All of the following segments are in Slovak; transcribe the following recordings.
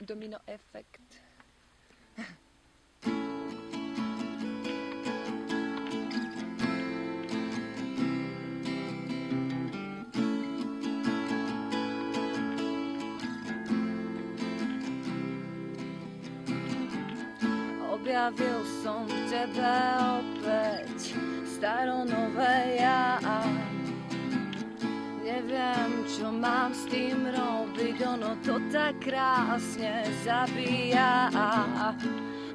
Domino efekt. Objavil som v tebe opäť staronové ja. Neviem, čo mám s tým robiť, ono to tak krásne zabíja.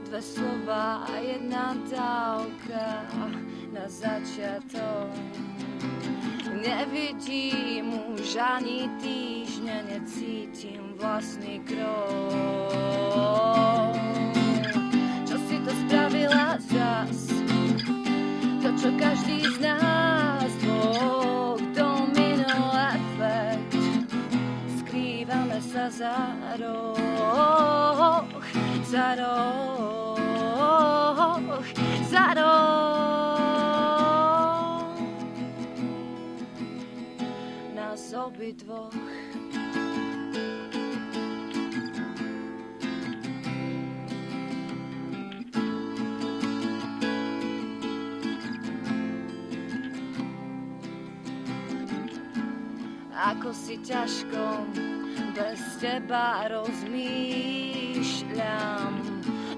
Dve slova a jedna dávka na začiatok. Nevidím už ani týždne, necítim vlastný krok. Čo si to spravila zas? To, čo každý z nás dvoch, domino efekt. Skrývame sa za roh, za roh, za roh. Nás obidvoch. Ako si ťažko bez teba rozmýšľam,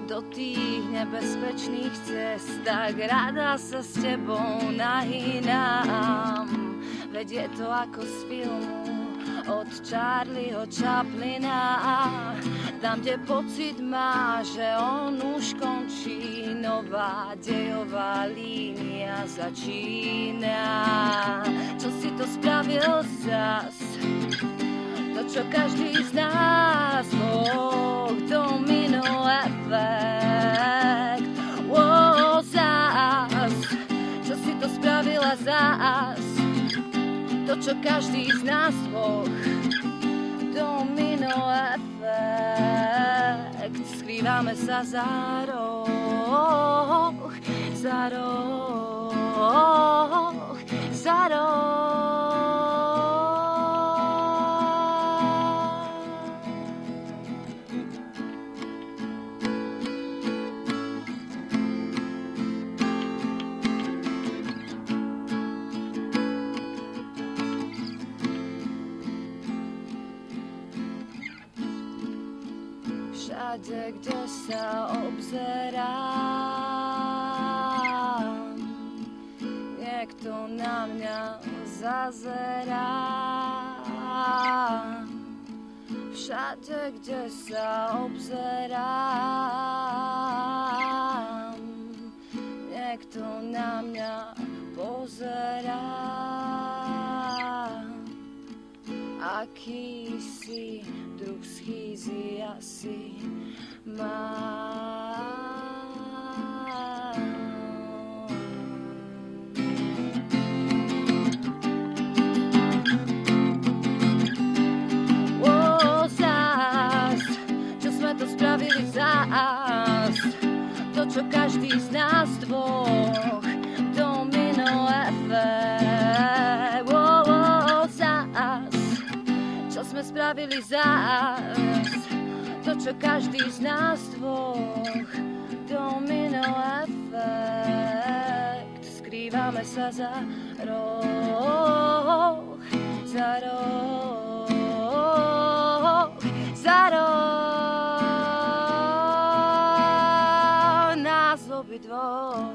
do tých nebezpečných cest tak rada sa s tebou nahynám. Veď je to ako z filmu od Charlieho Chaplina, tam, kde pocit má, že on už končí, nová dejová línia začína. Čo si to spravil zas? To, čo každý z nás dvoch, domino efekt. Zas, čo si to spravila zas? To, čo každý z nás dvoch, domino efekt. Skrývame sa za roh, za roh, za roh. Všade, kde sa obzerám, niekto na mňa zazerá. Všade, kde sa obzerám, niekto na mňa pozerá. Akýsi druh schýzy asi mám. Zas, čo sme to spravili zas? To, čo každý z nás dvoch, domino efekt. Zas, čo sme spravili zas? To, čo každý z nás dvoch, domino efekt. Skrývame sa za roh, za roh, za roh. Nás obidvoch.